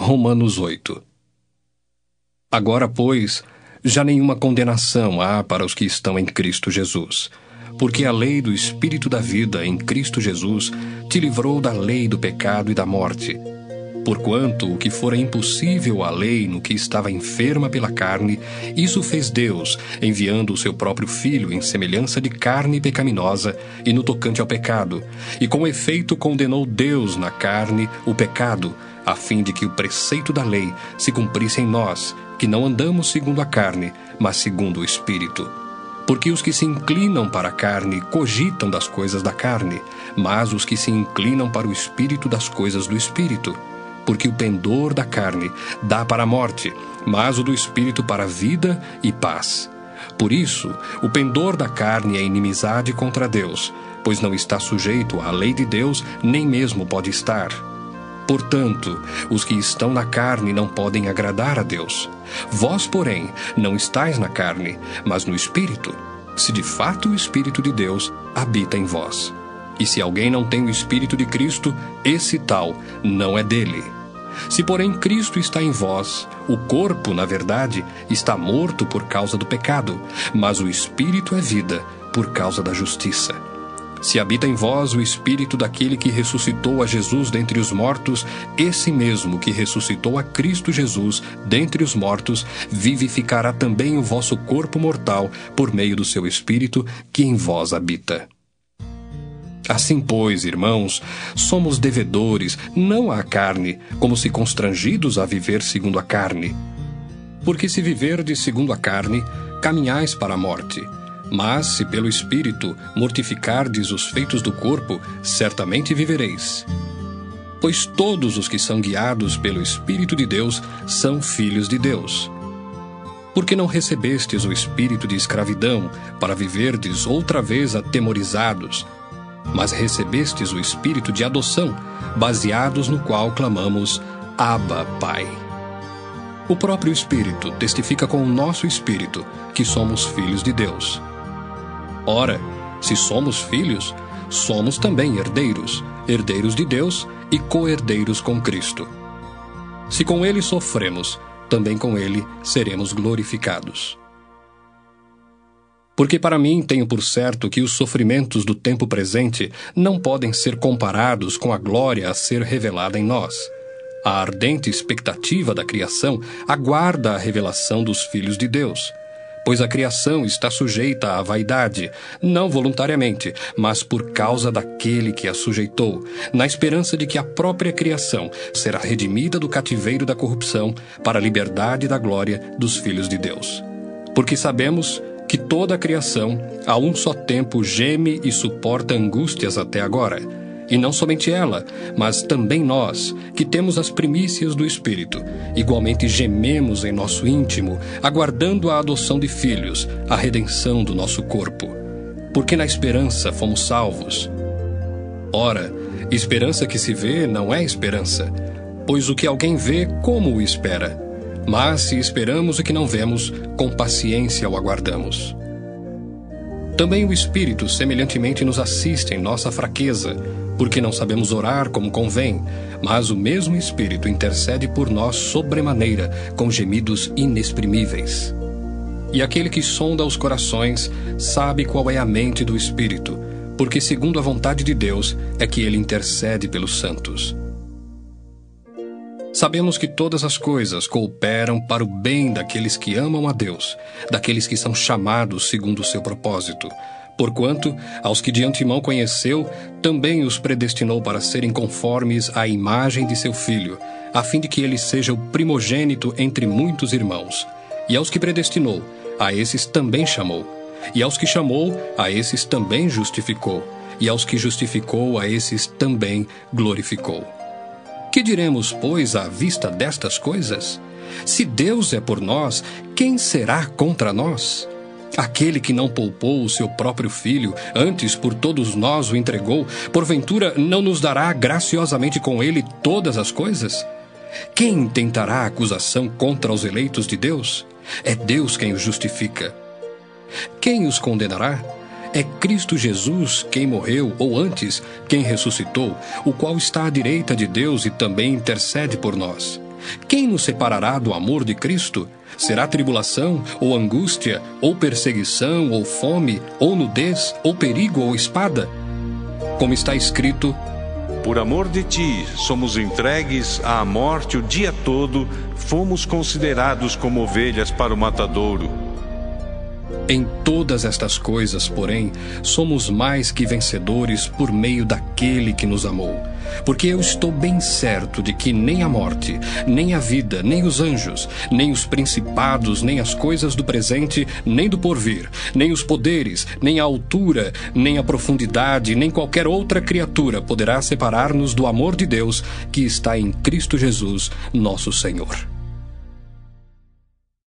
Romanos 8. Agora, pois, já nenhuma condenação há para os que estão em Cristo Jesus, porque a lei do Espírito da vida em Cristo Jesus te livrou da lei do pecado e da morte. Porquanto o que fora impossível à lei no que estava enferma pela carne, isso fez Deus, enviando o seu próprio Filho em semelhança de carne pecaminosa e no tocante ao pecado, e com efeito condenou Deus na carne o pecado, a fim de que o preceito da lei se cumprisse em nós, que não andamos segundo a carne, mas segundo o Espírito. Porque os que se inclinam para a carne cogitam das coisas da carne, mas os que se inclinam para o Espírito das coisas do Espírito. Porque o pendor da carne dá para a morte, mas o do Espírito para a vida e paz. Por isso, o pendor da carne é inimizade contra Deus, pois não está sujeito à lei de Deus, nem mesmo pode estar. Portanto, os que estão na carne não podem agradar a Deus. Vós, porém, não estáis na carne, mas no Espírito, se de fato o Espírito de Deus habita em vós. E se alguém não tem o Espírito de Cristo, esse tal não é dele. Se, porém, Cristo está em vós, o corpo, na verdade, está morto por causa do pecado, mas o Espírito é vida por causa da justiça. Se habita em vós o Espírito daquele que ressuscitou a Jesus dentre os mortos, esse mesmo que ressuscitou a Cristo Jesus dentre os mortos, vivificará também o vosso corpo mortal por meio do seu Espírito que em vós habita. Assim, pois, irmãos, somos devedores, não à carne, como se constrangidos a viver segundo a carne. Porque se viverdes segundo a carne, caminhais para a morte. Mas, se pelo Espírito mortificardes os feitos do corpo, certamente vivereis. Pois todos os que são guiados pelo Espírito de Deus são filhos de Deus. Porque não recebestes o espírito de escravidão, para viverdes outra vez atemorizados, mas recebestes o Espírito de adoção, baseados no qual clamamos, Abba, Pai. O próprio Espírito testifica com o nosso Espírito que somos filhos de Deus. Ora, se somos filhos, somos também herdeiros, herdeiros de Deus e co-herdeiros com Cristo. Se com Ele sofremos, também com Ele seremos glorificados. Porque para mim tenho por certo que os sofrimentos do tempo presente não podem ser comparados com a glória a ser revelada em nós. A ardente expectativa da criação aguarda a revelação dos filhos de Deus. Pois a criação está sujeita à vaidade, não voluntariamente, mas por causa daquele que a sujeitou, na esperança de que a própria criação será redimida do cativeiro da corrupção para a liberdade da glória dos filhos de Deus. Porque sabemos que toda a criação, a um só tempo, geme e suporta angústias até agora. E não somente ela, mas também nós, que temos as primícias do Espírito, igualmente gememos em nosso íntimo, aguardando a adoção de filhos, a redenção do nosso corpo. Porque na esperança fomos salvos. Ora, esperança que se vê não é esperança, pois o que alguém vê, como o espera? Mas se esperamos o que não vemos, com paciência o aguardamos. Também o Espírito semelhantemente nos assiste em nossa fraqueza, porque não sabemos orar como convém, mas o mesmo Espírito intercede por nós sobremaneira, com gemidos inexprimíveis. E aquele que sonda os corações sabe qual é a mente do Espírito, porque segundo a vontade de Deus é que ele intercede pelos santos. Sabemos que todas as coisas cooperam para o bem daqueles que amam a Deus, daqueles que são chamados segundo o seu propósito. Porquanto, aos que de antemão conheceu, também os predestinou para serem conformes à imagem de seu Filho, a fim de que ele seja o primogênito entre muitos irmãos. E aos que predestinou, a esses também chamou. E aos que chamou, a esses também justificou. E aos que justificou, a esses também glorificou. Que diremos, pois, à vista destas coisas? Se Deus é por nós, quem será contra nós? Aquele que não poupou o seu próprio Filho, antes por todos nós o entregou, porventura não nos dará graciosamente com ele todas as coisas? Quem tentará acusação contra os eleitos de Deus? É Deus quem os justifica. Quem os condenará? É Cristo Jesus quem morreu, ou antes, quem ressuscitou, o qual está à direita de Deus e também intercede por nós. Quem nos separará do amor de Cristo? Será tribulação, ou angústia, ou perseguição, ou fome, ou nudez, ou perigo, ou espada? Como está escrito: por amor de ti, somos entregues à morte o dia todo, fomos considerados como ovelhas para o matadouro. Em todas estas coisas, porém, somos mais que vencedores por meio daquele que nos amou. Porque eu estou bem certo de que nem a morte, nem a vida, nem os anjos, nem os principados, nem as coisas do presente, nem do porvir, nem os poderes, nem a altura, nem a profundidade, nem qualquer outra criatura poderá separar-nos do amor de Deus que está em Cristo Jesus, nosso Senhor.